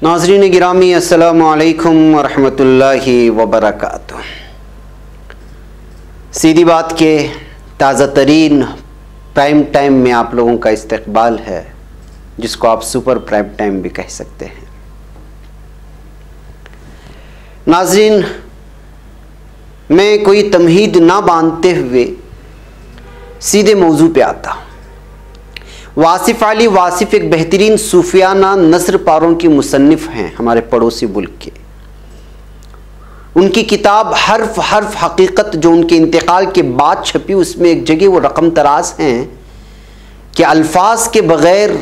नाज़रीन गिरामी अस्सलामु अलैकुम वरहमतुल्लाहि वबरकातुह। सीधी बात के ताज़ा तरीन प्राइम टाइम में आप लोगों का इस्तकबाल है, जिसको आप सुपर प्राइम टाइम भी कह सकते हैं। नाज़रीन, मैं कोई तमहीद ना बांधते हुए सीधे मौजू पे आता हूँ। वासिफ अली वासिफ एक बेहतरीन सूफियाना नस्र पारों की मुसन्निफ हैं हमारे पड़ोसी मुल्क के। उनकी किताब हर्फ हर्फ हकीकत जो उनके इंतकाल के बाद छपी, उसमें एक जगह वो रकम तराज हैं कि अल्फाज के बग़ैर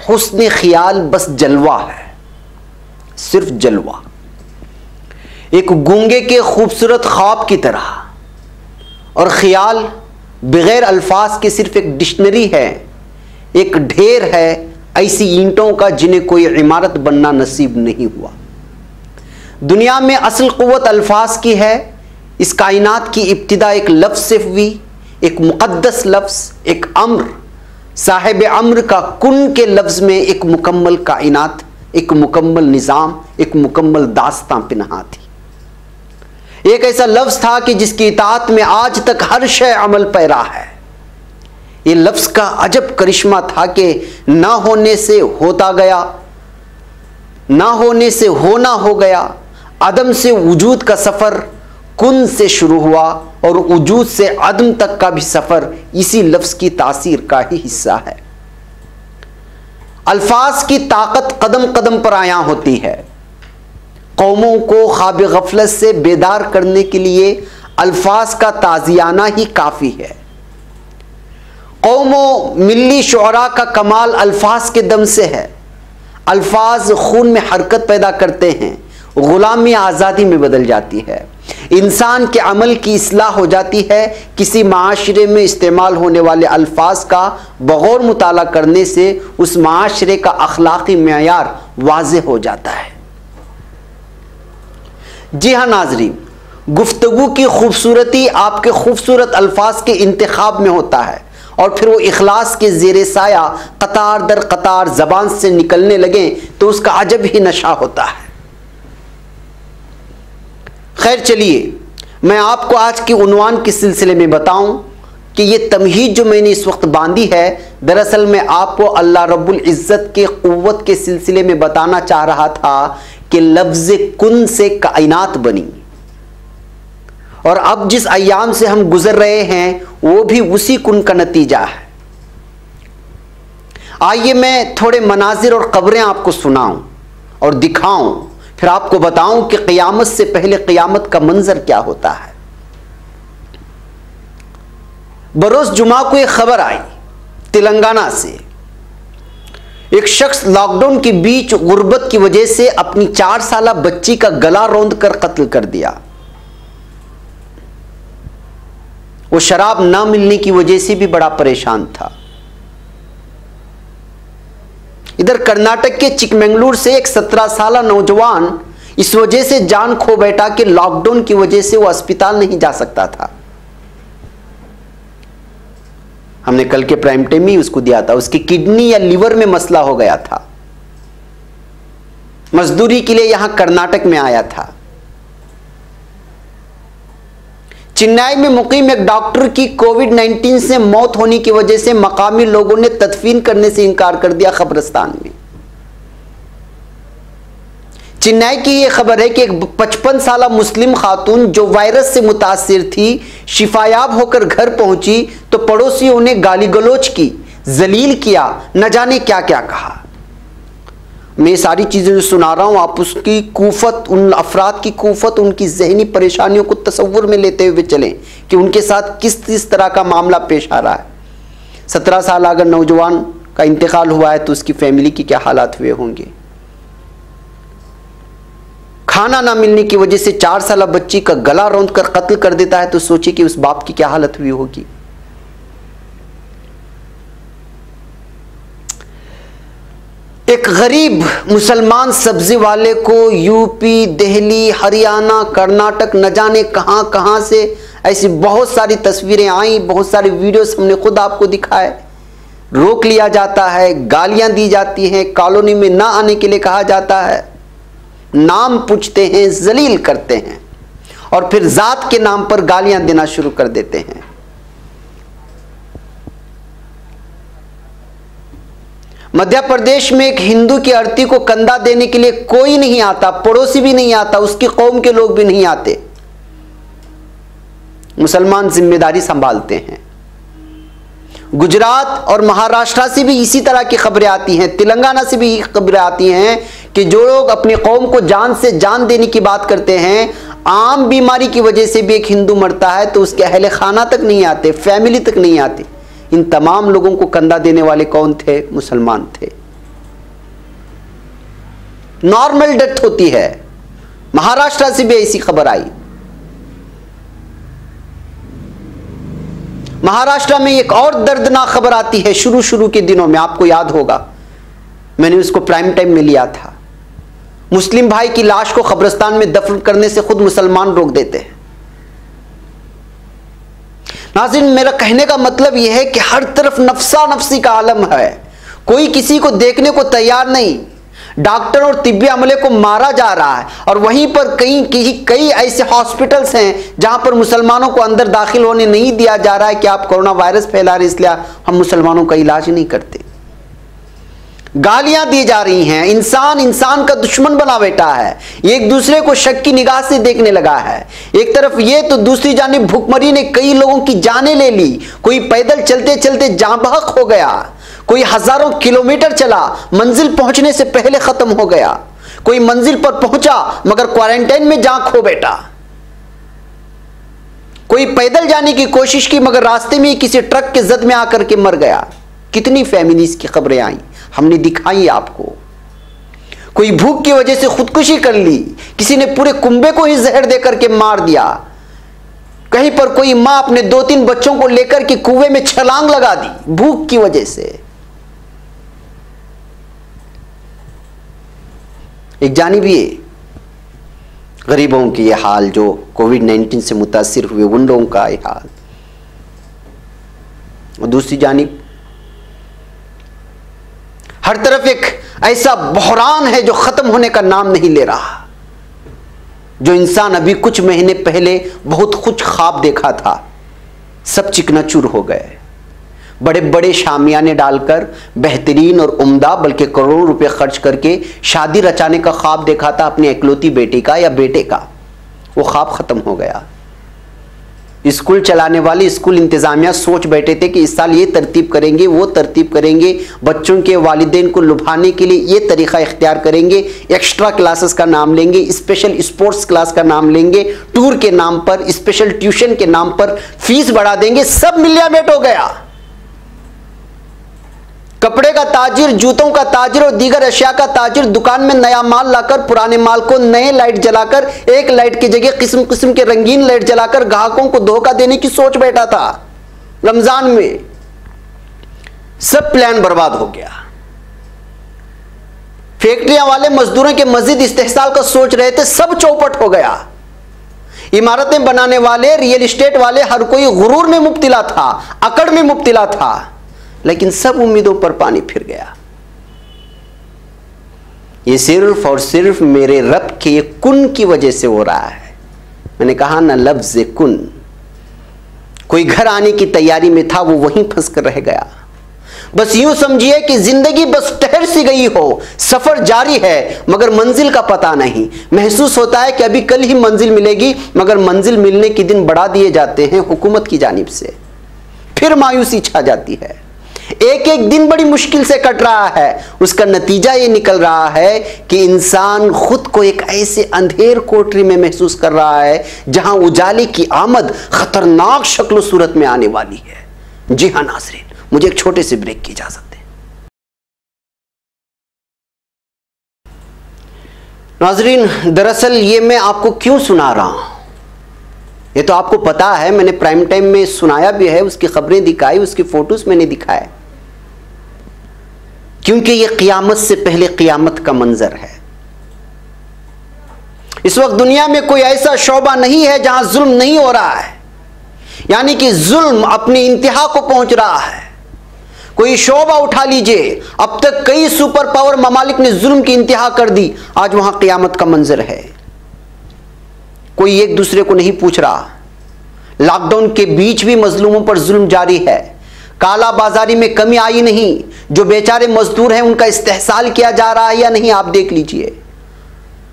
हुस्न ख्याल बस जलवा है, सिर्फ जलवा। एक गूंगे के खूबसूरत ख्वाब की तरह, और ख्याल बग़ैर अल्फाज के सिर्फ एक डिक्शनरी है, एक ढेर है ऐसी ईंटों का जिन्हें कोई इमारत बनना नसीब नहीं हुआ। दुनिया में असल क़ुव्वत अल्फाज की है। इस कायनात की इब्तिदा एक लफ्ज़ से हुई, एक मुक़द्दस लफ्ज़, एक अम्र, साहिब अम्र का कुन के लफ्ज़ में एक मुकम्मल कायनात, एक मुकम्मल निज़ाम, एक मुकम्मल दास्तां पिनहा थी। एक ऐसा लफ्ज़ था कि जिसकी इताअत में आज तक हर शय अमल पैरा है। ये लफ्ज़ का अजब करिश्मा था कि ना होने से होता गया, ना होने से होना हो गया। अदम से वजूद का सफ़र कुन से शुरू हुआ, और वजूद से अदम तक का भी सफ़र इसी लफ्ज़ की तासीर का ही हिस्सा है। अल्फाज की ताकत कदम कदम पर आया होती है। कौमों को ख्वाब गफलत से बेदार करने के लिए अल्फाज का ताज़ियाना ही काफ़ी है। कौमों मिल्ली शुअरा का कमाल अल्फाज के दम से है। अल्फाज खून में हरकत पैदा करते हैं, गुलामी आज़ादी में बदल जाती है, इंसान के अमल की इस्लाह हो जाती है। किसी माशरे में इस्तेमाल होने वाले अल्फाज का बगौर मुताला करने से उस माशरे का अखलाकी मेयार वाज़े हो जाता है। जी हाँ नाज़रीन, गुफ्तगू की खूबसूरती आपके खूबसूरत अल्फाज के इंतखाब में होता है, और फिर वो इखलास के ज़ेरे साया कतार दर कतार ज़बान से निकलने लगे तो उसका अजब ही नशा होता है। खैर चलिए, मैं आपको आज के उन्वान के सिलसिले में बताऊं कि ये तमहीद जो मैंने इस वक्त बांधी है, दरअसल मैं आपको अल्लाह रब्बुल इज़्ज़त के क़ुव्वत के सिलसिले में बताना चाह रहा था कि लफ्ज़ कुन से कायनात बनी, और अब जिस अय्याम से हम गुजर रहे हैं वो भी उसी कुन का नतीजा है। आइए मैं थोड़े मनाजिर और क़ब्रें आपको सुनाऊं और दिखाऊं, फिर आपको बताऊं कि क़यामत से पहले क़यामत का मंजर क्या होता है। बरोज़ जुमा को एक खबर आई तेलंगाना से। एक शख्स लॉकडाउन के बीच गुर्बत की वजह से अपनी 4 साला बच्ची का गला रौंद कर कत्ल कर दिया। वो शराब ना मिलने की वजह से भी बड़ा परेशान था। इधर कर्नाटक के चिकमंगलुरु से एक 17 साला नौजवान इस वजह से जान खो बैठा कि लॉकडाउन की वजह से वो अस्पताल नहीं जा सकता था। हमने कल के प्राइम टाइम में उसको दिया था। उसकी किडनी या लिवर में मसला हो गया था। मजदूरी के लिए यहां कर्नाटक में आया था। चेन्नई में मुकीम एक डॉक्टर की कोविड-19 से मौत होने की वजह से मकामी लोगों ने तदफीन करने से इनकार कर दिया कब्रिस्तान में। चेन्नई की यह खबर है कि एक 55 साला मुस्लिम खातून जो वायरस से मुतासिर थी, शिफायाब होकर घर पहुंची तो पड़ोसियों ने गाली गलोच की, जलील किया, न जाने क्या क्या कहा। मैं सारी चीज़ें जो सुना रहा हूँ, आप उसकी कूफत, उन अफराद की कूफत, उनकी जहनी परेशानियों को तसव्वुर में लेते हुए चलें कि उनके साथ किस तरह का मामला पेश आ रहा है। 17 साल अगर नौजवान का इंतकाल हुआ है तो उसकी फैमिली की क्या हालात हुए होंगे। खाना ना मिलने की वजह से 4 साला बच्ची का गला रौंद कर कत्ल कर देता है तो सोचिए कि उस बाप की क्या हालत हुई होगी। एक गरीब मुसलमान सब्जी वाले को यूपी, दिल्ली, हरियाणा, कर्नाटक, न जाने कहां कहां से ऐसी बहुत सारी तस्वीरें आई, बहुत सारी वीडियोस हमने खुद आपको दिखाए। रोक लिया जाता है, गालियां दी जाती हैं, कॉलोनी में ना आने के लिए कहा जाता है। नाम पूछते हैं, जलील करते हैं और फिर जात के नाम पर गालियां देना शुरू कर देते हैं। मध्य प्रदेश में एक हिंदू की अर्थी को कंधा देने के लिए कोई नहीं आता, पड़ोसी भी नहीं आता, उसकी कौम के लोग भी नहीं आते। मुसलमान जिम्मेदारी संभालते हैं। गुजरात और महाराष्ट्र से भी इसी तरह की खबरें आती हैं, तेलंगाना से भी खबरें आती हैं कि जो लोग अपनी कौम को जान से जान देने की बात करते हैं, आम बीमारी की वजह से भी एक हिंदू मरता है तो उसके अहले खाना तक नहीं आते, फैमिली तक नहीं आती। इन तमाम लोगों को कंधा देने वाले कौन थे? मुसलमान थे। नॉर्मल डेथ होती है। महाराष्ट्र से भी ऐसी खबर आई। महाराष्ट्र में एक और दर्दनाक खबर आती है शुरू के दिनों में, आपको याद होगा, मैंने उसको प्राइम टाइम में लिया था। मुस्लिम भाई की लाश को कब्रिस्तान में दफन करने से खुद मुसलमान रोक देते हैं। नाज़रीन, मेरा कहने का मतलब यह है कि हर तरफ नफसा नफसी का आलम है, कोई किसी को देखने को तैयार नहीं। डॉक्टर और तिब्बी अमले को मारा जा रहा है और वहीं पर कई ऐसे हॉस्पिटल्स हैं जहां पर मुसलमानों को अंदर दाखिल होने नहीं दिया जा रहा है कि आप कोरोना वायरस फैला रहे, इसलिए हम मुसलमानों का इलाज नहीं करते। गालियां दी जा रही हैं, इंसान इंसान का दुश्मन बना बैठा है, एक दूसरे को शक की निगाह से देखने लगा है। एक तरफ ये तो दूसरी जानिब भूखमरी ने कई लोगों की जानें ले ली। कोई पैदल चलते चलते जाँ बहक हो गया, कोई हजारों किलोमीटर चला, मंजिल पहुंचने से पहले खत्म हो गया। कोई मंजिल पर पहुंचा मगर क्वारंटाइन में जा खो बैठा। कोई पैदल जाने की कोशिश की मगर रास्ते में किसी ट्रक के जद में आकर के मर गया। कितनी फैमिलीज की खबरें आई, हमने दिखाई आपको। कोई भूख की वजह से खुदकुशी कर ली, किसी ने पूरे कुंबे को ही जहर देकर के मार दिया। कहीं पर कोई मां अपने 2-3 बच्चों को लेकर के कुएं में छलांग लगा दी भूख की वजह से। एक जानिब ये गरीबों की ये हाल, जो कोविड-19 से मुतासिर हुए उन लोगों का ये हाल, और दूसरी जानिब हर तरफ एक ऐसा बहरान है जो खत्म होने का नाम नहीं ले रहा। जो इंसान अभी कुछ महीने पहले बहुत कुछ ख्वाब देखा था, सब चिकनाचूर हो गए। बड़े बड़े शामियाने डालकर बेहतरीन और उम्दा, बल्कि करोड़ों रुपए खर्च करके शादी रचाने का ख्वाब देखा था अपनी इकलौती बेटी का या बेटे का, वो ख्वाब खत्म हो गया। स्कूल चलाने वाले स्कूल इंतजामिया सोच बैठे थे कि इस साल ये तरतीब करेंगे, वो तरतीब करेंगे, बच्चों के वालिदैन को लुभाने के लिए ये तरीका इख्तियार करेंगे, एक्स्ट्रा क्लासेस का नाम लेंगे, स्पेशल स्पोर्ट्स क्लास का नाम लेंगे, टूर के नाम पर, स्पेशल ट्यूशन के नाम पर फीस बढ़ा देंगे। सब मिलियामेट हो गया। कपड़े का ताजिर, जूतों का ताजिर और दीगर अशिया का ताजिर दुकान में नया माल लाकर पुराने माल को नए लाइट जलाकर, एक लाइट की जगह किस्म किस्म के रंगीन लाइट जलाकर ग्राहकों को धोखा देने की सोच बैठा था। रमजान में सब प्लान बर्बाद हो गया। फैक्ट्रियां वाले मजदूरों के मजीद इस्तेहसाल का सोच रहे थे, सब चौपट हो गया। इमारतें बनाने वाले, रियल एस्टेट वाले, हर कोई गुरूर में मुब्तिला था, अकड़ में मुब्तिला था, लेकिन सब उम्मीदों पर पानी फिर गया। ये सिर्फ और सिर्फ मेरे रब के कुन की वजह से हो रहा है। मैंने कहा ना, लफ्ज़ कुन। कोई घर आने की तैयारी में था, वो वहीं फंस कर रह गया। बस यूं समझिए कि जिंदगी बस ठहर सी गई हो, सफर जारी है मगर मंजिल का पता नहीं। महसूस होता है कि अभी कल ही मंजिल मिलेगी, मगर मंजिल मिलने के दिन बढ़ा दिए जाते हैं हुकूमत की जानिब से। फिर मायूसी छा जाती है। एक एक दिन बड़ी मुश्किल से कट रहा है। उसका नतीजा ये निकल रहा है कि इंसान खुद को एक ऐसे अंधेर कोठरी में महसूस कर रहा है जहां उजाले की आमद खतरनाक शक्ल सूरत में आने वाली है। जी हां नाज़रीन, मुझे एक छोटे से ब्रेक की इजाजत है। नाज़रीन, दरअसल ये मैं आपको क्यों सुना रहा हूं, ये तो आपको पता है, मैंने प्राइम टाइम में सुनाया भी है, उसकी खबरें दिखाई, उसकी फोटोज मैंने दिखाए, क्योंकि ये क़ियामत से पहले क़ियामत का मंजर है। इस वक्त दुनिया में कोई ऐसा शोबा नहीं है जहां जुल्म नहीं हो रहा है, यानी कि जुल्म अपनी इंतहा को पहुंच रहा है। कोई शोबा उठा लीजिए, अब तक कई सुपर पावर ममालिक ने जुल्म की इंतहा कर दी, आज वहां क़यामत का मंजर है। कोई एक दूसरे को नहीं पूछ रहा। लॉकडाउन के बीच भी मजलूमों पर जुल्म जारी है। काला बाजारी में कमी आई नहीं। जो बेचारे मजदूर हैं उनका इस्तेहसाल किया जा रहा है या नहीं, आप देख लीजिए।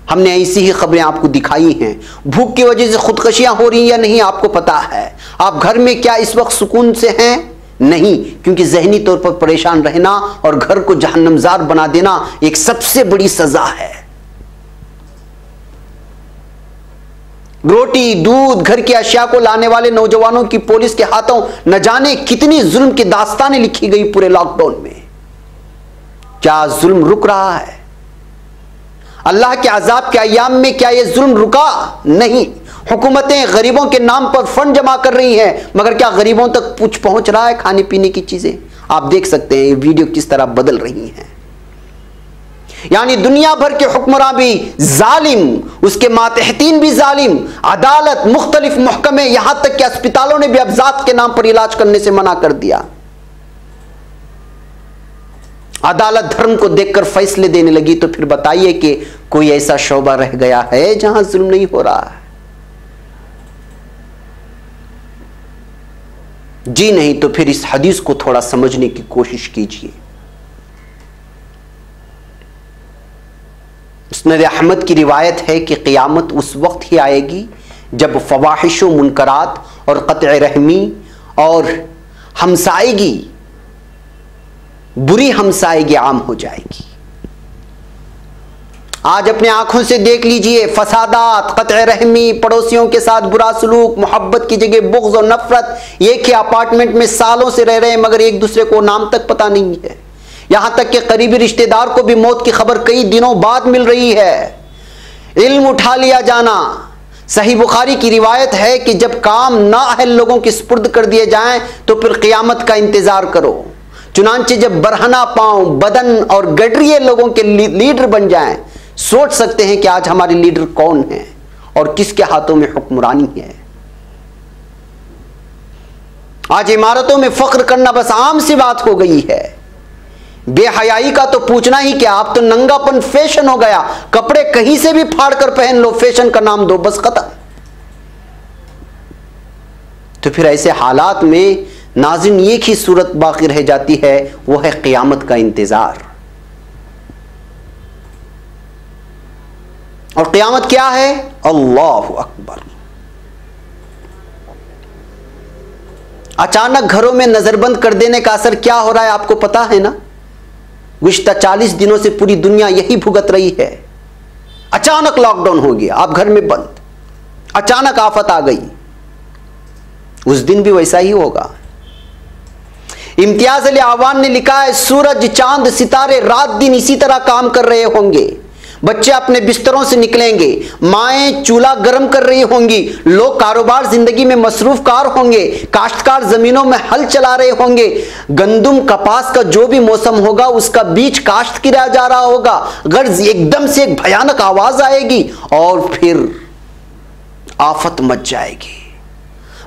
हमने ऐसी ही खबरें आपको दिखाई हैं। भूख की वजह से खुदकशियां हो रही या नहीं, आपको पता है। आप घर में क्या इस वक्त सुकून से हैं? नहीं, क्योंकि जहनी तौर पर परेशान रहना और घर को जहन्नमजार बना देना एक सबसे बड़ी सजा है। रोटी, दूध, घर की अशिया को लाने वाले नौजवानों की पुलिस के हाथों न जाने कितनी जुल्म की दास्तानें लिखी गई पूरे लॉकडाउन में। क्या जुल्म रुक रहा है? अल्लाह के अजाब के अय्याम में क्या यह जुल्म रुका? नहीं। हुकूमतें गरीबों के नाम पर फंड जमा कर रही हैं, मगर क्या गरीबों तक कुछ पहुंच रहा है? खाने पीने की चीजें आप देख सकते हैं ये वीडियो किस तरह बदल रही हैं। यानी दुनिया भर के हुक्मरान भी जालिम, उसके मातहतीन भी जालिम, अदालत, मुख्तलिफ महकमे, यहां तक कि अस्पतालों ने भी अब जात के नाम पर इलाज करने से मना कर दिया। अदालत धर्म को देखकर फैसले देने लगी, तो फिर बताइए कि कोई ऐसा शोबा रह गया है जहां जुल्म नहीं हो रहा है? जी नहीं। तो फिर इस हदीस को थोड़ा समझने की कोशिश कीजिए। मुस्नद अहमद की रिवायत है कि क़यामत उस वक्त ही आएगी जब फवाहिश व मुनकरात और क़त्अ रहमी और हमसाएगी, बुरी हमसाएगी आम हो जाएगी। आज अपने आंखों से देख लीजिए, फसादात, क़त्अ रहमी, पड़ोसियों के साथ बुरा सलूक, मोहब्बत की जगह बुग़्ज़ और नफरत। एक ही अपार्टमेंट में सालों से रह रहे हैं मगर एक दूसरे को नाम तक पता नहीं है। यहां तक कि करीबी रिश्तेदार को भी मौत की खबर कई दिनों बाद मिल रही है। इल्म उठा लिया जाना। सही बुखारी की रिवायत है कि जब काम नाअहल लोगों के सुपुर्द कर दिए जाएं तो फिर क़यामत का इंतजार करो। चुनांचे जब बरहना पांव, बदन और गडरिए लोगों के लीडर बन जाएं, सोच सकते हैं कि आज हमारे लीडर कौन हैं और किसके हाथों में हुक्मरानी है। आज इमारतों में फख्र करना बस आम सी बात हो गई है। बेहयाई का तो पूछना ही क्या, अब तो नंगापन फैशन हो गया। कपड़े कहीं से भी फाड़ कर पहन लो, फैशन का नाम दो, बस खत्म। तो फिर ऐसे हालात में नाज़रीन एक ही सूरत बाकी रह जाती है, वो है क़यामत का इंतजार। और क़यामत क्या है? अल्लाहु अकबर। अचानक घरों में नजरबंद कर देने का असर क्या हो रहा है आपको पता है ना? गुज़िश्ता 40 दिनों से पूरी दुनिया यही भुगत रही है। अचानक लॉकडाउन हो गया, आप घर में बंद, अचानक आफत आ गई। उस दिन भी वैसा ही होगा। इम्तियाज अली आवान ने लिखा है, सूरज, चांद, सितारे रात दिन इसी तरह काम कर रहे होंगे। बच्चे अपने बिस्तरों से निकलेंगे, माएं चूल्हा गर्म कर रही होंगी, लोग कारोबार जिंदगी में मसरूफ कार होंगे, काश्तकार जमीनों में हल चला रहे होंगे, गंदुम कपास का जो भी मौसम होगा उसका बीज काश्त किया जा रहा होगा। गर्ज एकदम से एक भयानक आवाज आएगी और फिर आफत मच जाएगी।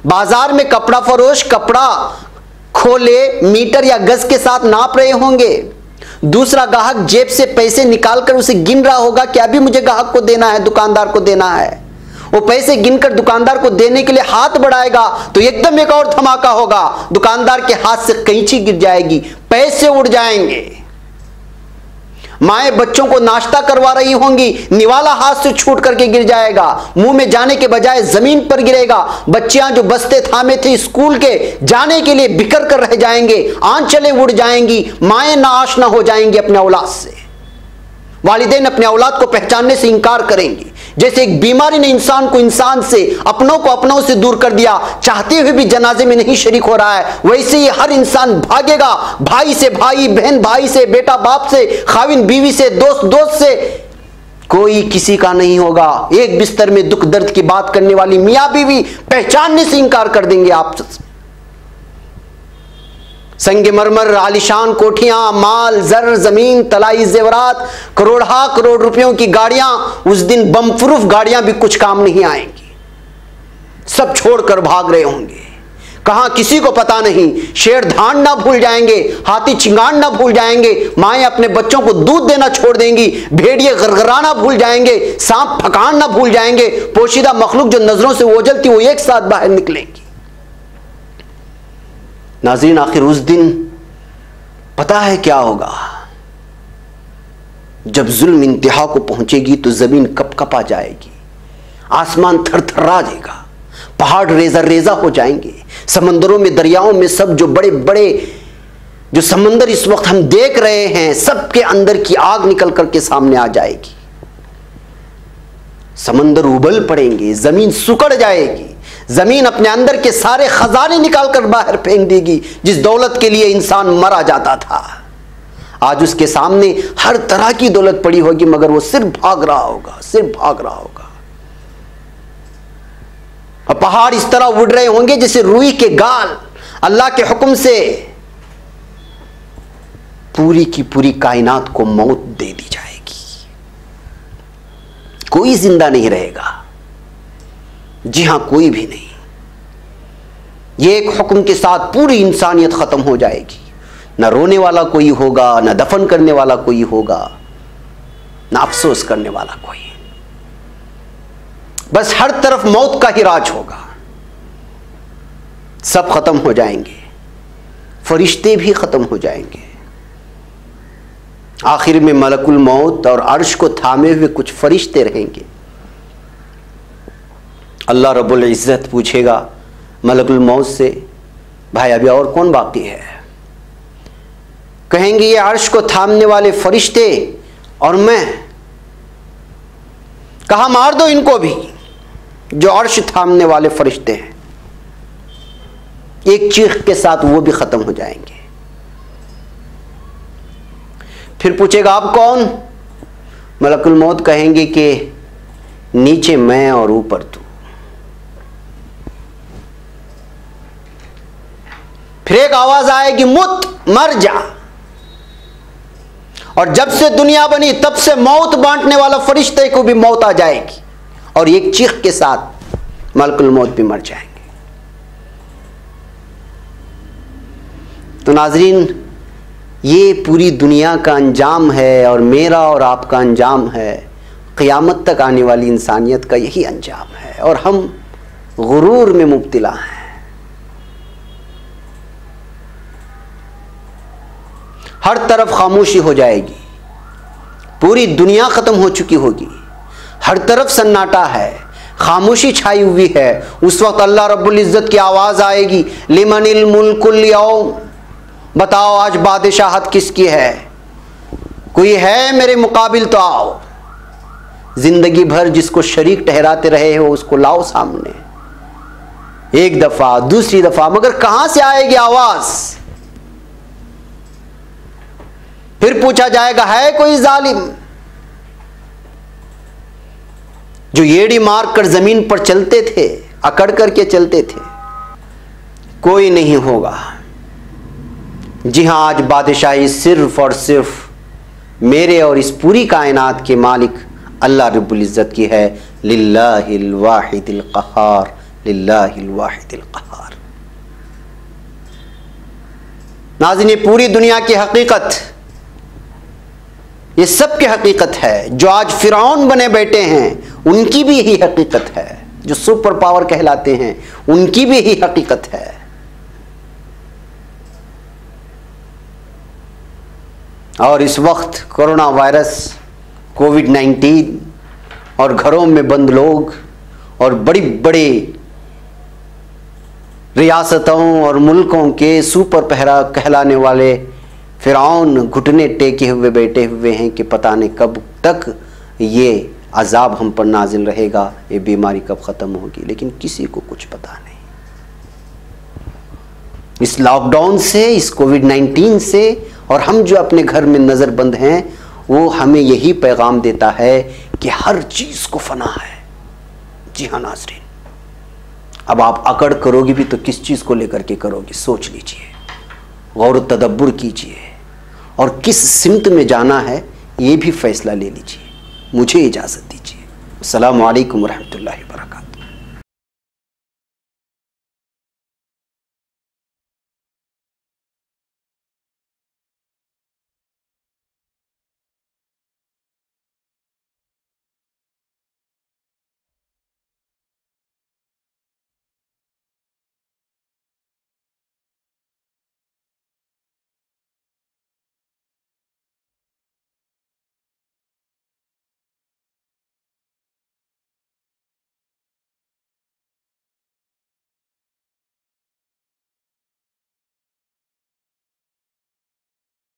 बाजार में कपड़ा फरोश कपड़ा खोले मीटर या गज के साथ नाप रहे होंगे। दूसरा ग्राहक जेब से पैसे निकालकर उसे गिन रहा होगा कि अभी मुझे ग्राहक को देना है, दुकानदार को देना है। वो पैसे गिनकर दुकानदार को देने के लिए हाथ बढ़ाएगा तो एकदम एक और धमाका होगा, दुकानदार के हाथ से कैंची गिर जाएगी, पैसे उड़ जाएंगे। माएं बच्चों को नाश्ता करवा रही होंगी, निवाला हाथ से छूट करके गिर जाएगा, मुंह में जाने के बजाय जमीन पर गिरेगा। बच्चियां जो बस्ते थामे थे स्कूल के, जाने के लिए बिखर कर रह जाएंगे, आंचलें उड़ जाएंगी। माएं नाआशना हो जाएंगी अपने औलाद से। वालिदैन अपने औलाद को पहचानने से इंकार करेंगे। जैसे एक बीमारी ने इंसान को इंसान से, अपनों को अपनों से दूर कर दिया, चाहते हुए भी जनाजे में नहीं शरीक हो रहा है, वैसे ही हर इंसान भागेगा, भाई से भाई, बहन भाई से, बेटा बाप से, खाविन बीवी से, दोस्त दोस्त से, कोई किसी का नहीं होगा। एक बिस्तर में दुख दर्द की बात करने वाली मियां बीवी पहचानने से इंकार कर देंगे आपसे। संगे मरमर, आलिशान कोठियां, माल, जर, जमीन, तलाई जेवरात, करोड़ा करोड़ रुपयों की गाड़ियां, उस दिन बम प्रूफ गाड़ियां भी कुछ काम नहीं आएंगी, सब छोड़कर भाग रहे होंगे। कहां किसी को पता नहीं। शेर धान ना भूल जाएंगे, हाथी चिंगाड़ ना भूल जाएंगे, माएं अपने बच्चों को दूध देना छोड़ देंगी, भेड़िए गरगराना भूल जाएंगे, सांप फकान ना भूल जाएंगे, पोशीदा मखलूक जो नजरों से ओझल थी वो एक साथ बाहर निकलेंगी। नाज़रीन, आखिर उस दिन पता है क्या होगा? जब जुल्म इंतहा को पहुंचेगी तो जमीन कपकपा जाएगी, आसमान थरथरा जाएगा, पहाड़ रेजा रेजा हो जाएंगे, समंदरों में, दरियाओं में, सब जो बड़े बड़े जो समंदर इस वक्त हम देख रहे हैं, सबके अंदर की आग निकल करके सामने आ जाएगी। समंदर उबल पड़ेंगे, जमीन सुकड़ जाएगी, जमीन अपने अंदर के सारे खजाने निकालकर बाहर फेंक देगी। जिस दौलत के लिए इंसान मरा जाता था, आज उसके सामने हर तरह की दौलत पड़ी होगी, मगर वो सिर्फ भाग रहा होगा, सिर्फ भाग रहा होगा। और पहाड़ इस तरह उड़ रहे होंगे जैसे रुई के गाल। अल्लाह के हुक्म से पूरी की पूरी कायनात को मौत दे दी जाएगी, कोई जिंदा नहीं रहेगा। जी हां, कोई भी नहीं। ये एक हुक्म के साथ पूरी इंसानियत खत्म हो जाएगी। न रोने वाला कोई होगा, न दफन करने वाला कोई होगा, न अफसोस करने वाला कोई। बस हर तरफ मौत का ही राज होगा। सब खत्म हो जाएंगे, फरिश्ते भी खत्म हो जाएंगे। आखिर में मलकुल मौत और अर्श को थामे हुए कुछ फरिश्ते रहेंगे। अल्लाह रब्बुल इज्जत पूछेगा मलकुल मौत से, भाई अभी और कौन बाकी है? कहेंगे ये अर्श को थामने वाले फरिश्ते और मैं। कहा मार दो इनको भी, जो अर्श थामने वाले फरिश्ते हैं। एक चीख के साथ वो भी खत्म हो जाएंगे। फिर पूछेगा आप कौन? मलकुल मौत कहेंगे कि नीचे मैं और ऊपर तू। फिर एक आवाज आएगी, मुत, मर जा। और जब से दुनिया बनी तब से मौत बांटने वाला फरिश्ते को भी मौत आ जाएगी, और एक चीख के साथ मलकुल मौत भी मर जाएंगे। तो नाजरीन, ये पूरी दुनिया का अंजाम है, और मेरा और आपका अंजाम है। क़यामत तक आने वाली इंसानियत का यही अंजाम है, और हम गुरूर में मुब्तला हैं। हर तरफ खामोशी हो जाएगी, पूरी दुनिया खत्म हो चुकी होगी, हर तरफ सन्नाटा है, खामोशी छाई हुई है। उस वक्त अल्लाह रब्बुल इज्जत की आवाज आएगी, लिमनिल मुल्कुल यौम, बताओ आज बादशाहत किसकी है? कोई है मेरे मुकाबिल तो आओ। जिंदगी भर जिसको शरीक ठहराते रहे हो उसको लाओ सामने, एक दफा, दूसरी दफा, मगर कहां से आएगी आवाज? फिर पूछा जाएगा, है कोई जालिम जो येड़ी मार कर जमीन पर चलते थे, अकड़ करके चलते थे? कोई नहीं होगा। जी हां, आज बादशाही सिर्फ और सिर्फ मेरे और इस पूरी कायनात के मालिक अल्लाह रब्बुल इज्जत की है। लिल्लाहिल वाहिदिल क़हार, लिल्लाहिल वाहिदिल क़हार। नाज़रीन, ये पूरी दुनिया की हकीकत, ये सब की हकीकत है। जो आज फिरौन बने बैठे हैं उनकी भी यही हकीकत है, जो सुपर पावर कहलाते हैं उनकी भी यही हकीकत है। और इस वक्त कोरोना वायरस, कोविड-19 और घरों में बंद लोग और बड़ी बड़ी रियासतों और मुल्कों के सुपर पहरा कहलाने वाले फिरौन घुटने टेके हुए बैठे हुए हैं कि पता नहीं कब तक ये अजाब हम पर नाजिल रहेगा, ये बीमारी कब ख़त्म होगी, लेकिन किसी को कुछ पता नहीं। इस लॉकडाउन से, इस कोविड-19 से, और हम जो अपने घर में नज़रबंद हैं, वो हमें यही पैगाम देता है कि हर चीज़ को फना है। जी हाँ नाज़रीन, अब आप अकड़ करोगे भी तो किस चीज़ को लेकर के करोगे? सोच लीजिए, गौर तदब्बुर कीजिए, और किस सिमत में जाना है ये भी फैसला ले लीजिए। मुझे इजाज़त दीजिए। अस्सलामु अलैकुम व रहमतुल्लाहि व बरकातहू।